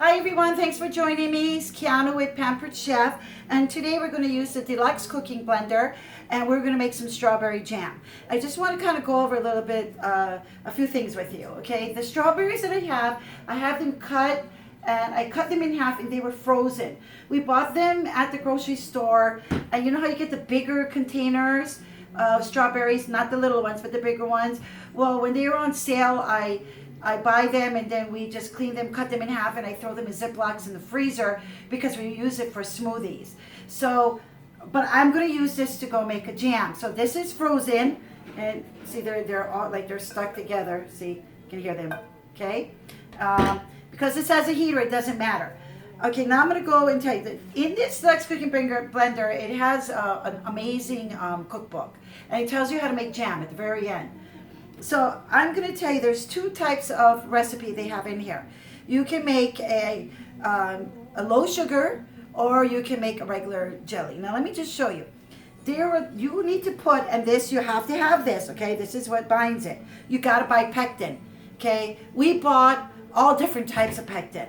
Hi everyone, thanks for joining me. It's Kiana with Pampered Chef, and today we're going to use the deluxe cooking blender and we're going to make some strawberry jam. I just want to kind of go over a little bit, a few things with you, okay? The strawberries that I have them cut, and I cut them in half and they were frozen. We bought them at the grocery store, and you know how you get the bigger containers of strawberries, not the little ones, but the bigger ones? Well, when they were on sale, I buy them and then we just clean them, cut them in half, and I throw them in Ziplocs in the freezer because we use it for smoothies. So, but I'm going to use this to go make a jam. So this is frozen, and see they're all like they're stuck together. See, you can hear them. Okay, because this has a heater, it doesn't matter. Okay, now I'm going to go and tell you that in this Deluxe Cooking Blender, it has an amazing cookbook, and it tells you how to make jam at the very end. So I'm going to tell you there's two types of recipe they have in here. You can make a low sugar, or you can make a regular jelly. Now let me just show you. You need to put, and this, you have to have this, okay? This is what binds it. You got to buy pectin, okay? We bought all different types of pectin.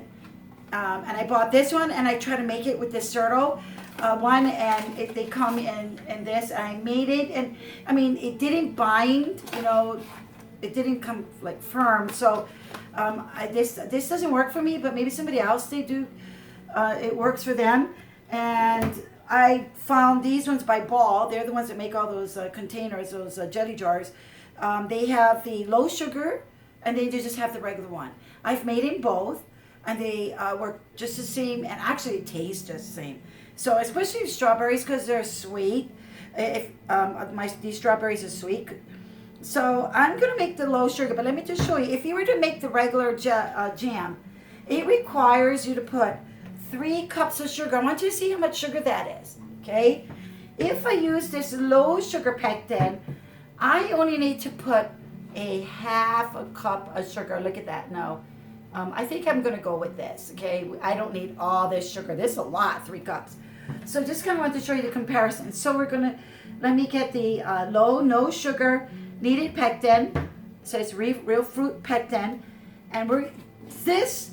And I bought this one, and I try to make it with this Certo one, and they come in this, and I made it, and I mean, it didn't bind, you know, it didn't come like firm, so this doesn't work for me, but maybe somebody else, they do, it works for them. And I found these ones by Ball. They're the ones that make all those containers, those jelly jars. They have the low sugar, and they just have the regular one. I've made them both, and they work just the same, and actually it tastes just the same. So especially strawberries, because they're sweet. If these strawberries are sweet. So I'm going to make the low sugar, but let me just show you. If you were to make the regular jam, it requires you to put 3 cups of sugar. I want you to see how much sugar that is, okay? If I use this low sugar pectin, I only need to put a half a cup of sugar. Look at that. No. I think I'm going to go with this, okay? I don't need all this sugar. This is a lot, 3 cups. So just kind of want to show you the comparison. So we're going to, let me get the no sugar, needed pectin. So it's real fruit pectin. And this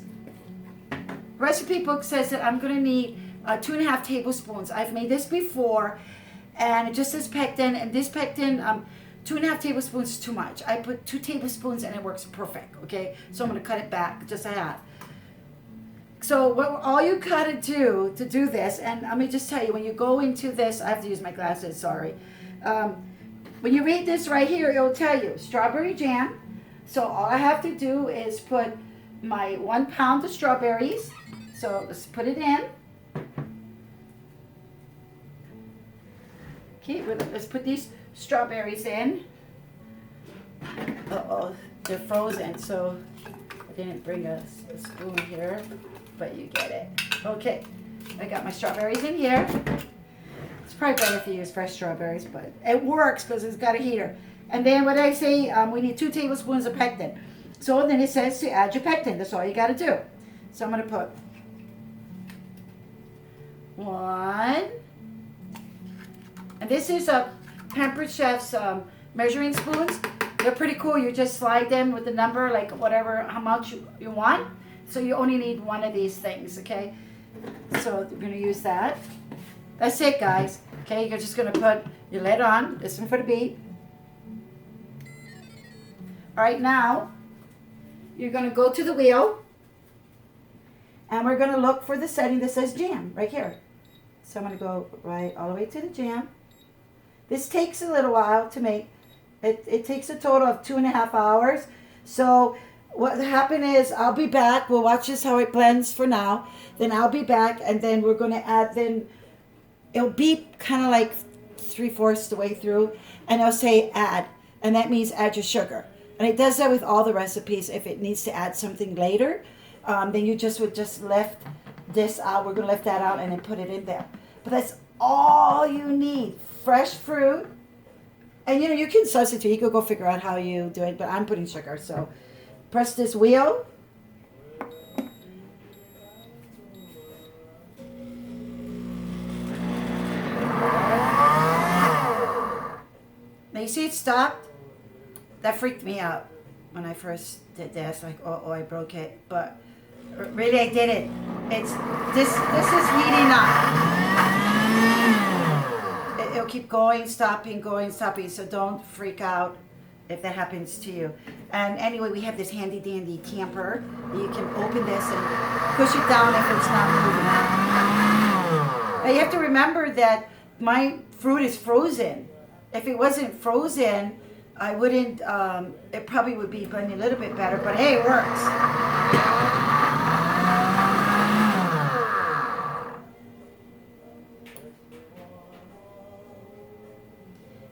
recipe book says that I'm going to need 2.5 tablespoons. I've made this before, and it just says pectin, and this pectin, 2.5 tablespoons is too much. I put 2 tablespoons and it works perfect, okay? So I'm going to cut it back just a half. So all you got to do this, and let me just tell you, when you go into this, I have to use my glasses, sorry. When you read this right here, it will tell you strawberry jam. So all I have to do is put my 1 pound of strawberries. So let's put it in. Okay, let's put these strawberries in. Uh-oh, they're frozen, so I didn't bring a spoon here, but you get it. Okay, I got my strawberries in here. It's probably better if you use fresh strawberries, but it works because it's got a heater. And then what I say, we need 2 tablespoons of pectin. So then it says to add your pectin. That's all you got to do. So I'm going to put 1. And this is a Pampered Chef's measuring spoons. They're pretty cool. You just slide them with the number, like whatever, how much you want. So you only need 1 of these things, okay? So we're going to use that. That's it, guys. Okay, you're just going to put your lid on. Listen for the beep. All right, now you're going to go to the wheel, and we're going to look for the setting that says jam right here. So I'm going to go right all the way to the jam. This takes a little while to make. It takes a total of 2.5 hours. So what happened is I'll be back. We'll watch this how it blends for now. Then I'll be back, and then we're going to add, then it'll beep kind of like 3/4 the way through, and it'll say add, and that means add your sugar. And it does that with all the recipes. If it needs to add something later, then you would just lift this out. We're going to lift that out and then put it in there. But that's all you need. Fresh fruit. And you know, you can substitute. You could go figure out how you do it, but I'm putting sugar. So press this wheel. Now you see it stopped? That freaked me out when I first did this. Like, oh, I broke it. But Really, I did it. It's this is heating up. It'll keep going, stopping. So don't freak out if that happens to you. And anyway, we have this handy dandy tamper. You can open this and push it down if it's not moving. Now you have to remember that my fruit is frozen. If it wasn't frozen, I wouldn't, it probably would be blending a little bit better, but hey, it works.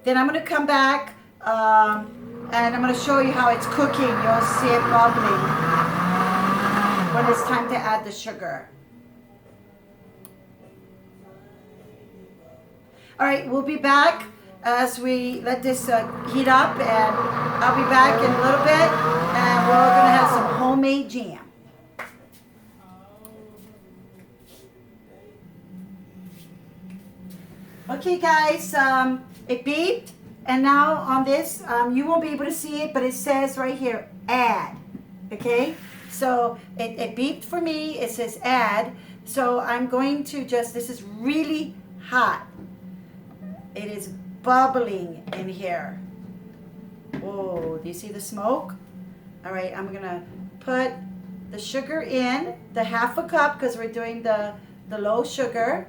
Then I'm going to come back and I'm going to show you how it's cooking. You'll see it bubbling when it's time to add the sugar. All right, we'll be back as we let this heat up, and I'll be back in a little bit, and we're going to have some homemade jam. Okay guys, it beeped, and now on this, you won't be able to see it, but it says right here, add, okay? So it beeped for me, it says add, so I'm going to just, this is really hot. It is bubbling in here. Whoa, do you see the smoke? All right, I'm gonna put the sugar in, the half a cup, because we're doing the low sugar.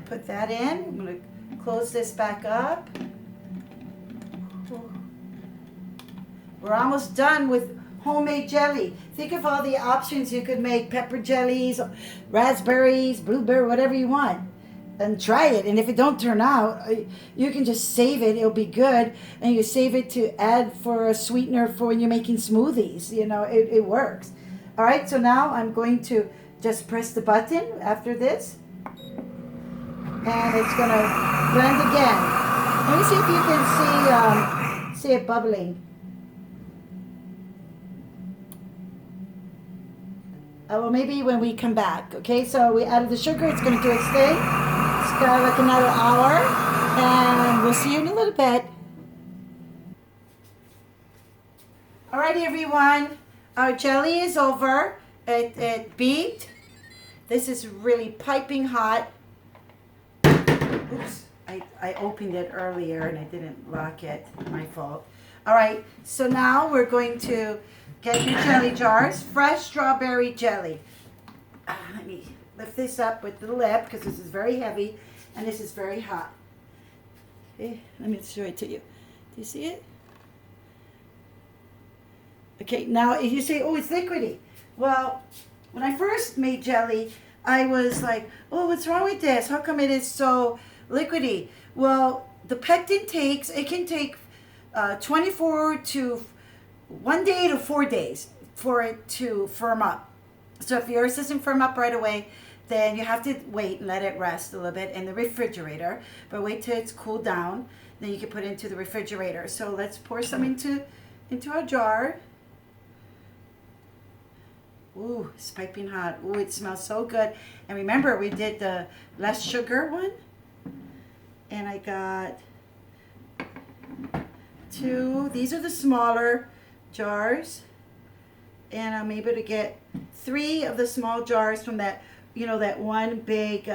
Put that in. I'm gonna close this back up. We're almost done with homemade jelly. Think of all the options you could make: pepper jellies, raspberries, blueberry, whatever you want. And try it, and if it don't turn out, you can just save it. It'll be good, and you save it to add for a sweetener for when you're making smoothies. You know, it works. All right, so now I'm going to just press the button after this, and it's gonna blend again. Let me see if you can see it bubbling. Well, maybe when we come back. Okay, so we added the sugar. It's gonna do its thing. It's got like another hour, and we'll see you in a little bit. Alrighty, everyone. Our jelly is over. It beeped. This is really piping hot. Oops, I opened it earlier and I didn't lock it. My fault. All right, so now we're going to get your jelly jars. Fresh strawberry jelly. Let me lift this up with the lip because this is very heavy and this is very hot. Okay, let me show it to you. Do you see it? Okay, now if you say, oh, it's liquidy. Well, when I first made jelly, I was like, oh, what's wrong with this? How come it is so liquidy? Well, the pectin it can take 24 to 1 day to 4 days for it to firm up. So if yours doesn't firm up right away, then you have to wait and let it rest a little bit in the refrigerator. But wait till it's cooled down, then you can put it into the refrigerator. So let's pour some into our jar. Ooh, it's piping hot. Ooh, it smells so good. And remember, we did the less sugar one. And I got 2. These are the smaller jars. And I'm able to get 3 of the small jars from that, you know, that one big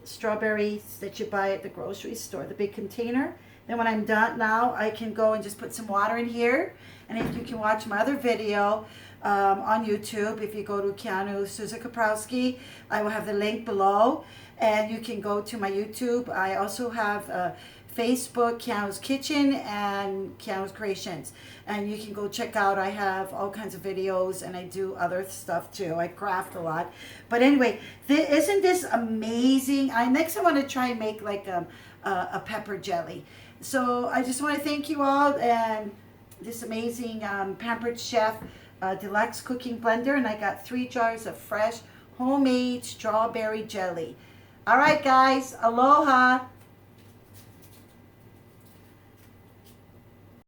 strawberries that you buy at the grocery store, the big container. Then when I'm done now, I can go and just put some water in here. And if you can watch my other video on YouTube, if you go to Keanu Souza Kaprowski, I will have the link below. And you can go to my YouTube. I also have Facebook, Keanu's Kitchen, and Keanu's Creations. And you can go check out, I have all kinds of videos, and I do other stuff too. I craft a lot. But anyway, isn't this amazing? Next I want to try and make like a pepper jelly. So I just want to thank you all, and this amazing Pampered Chef Deluxe Cooking Blender. And I got 3 jars of fresh homemade strawberry jelly. All right, guys. Aloha.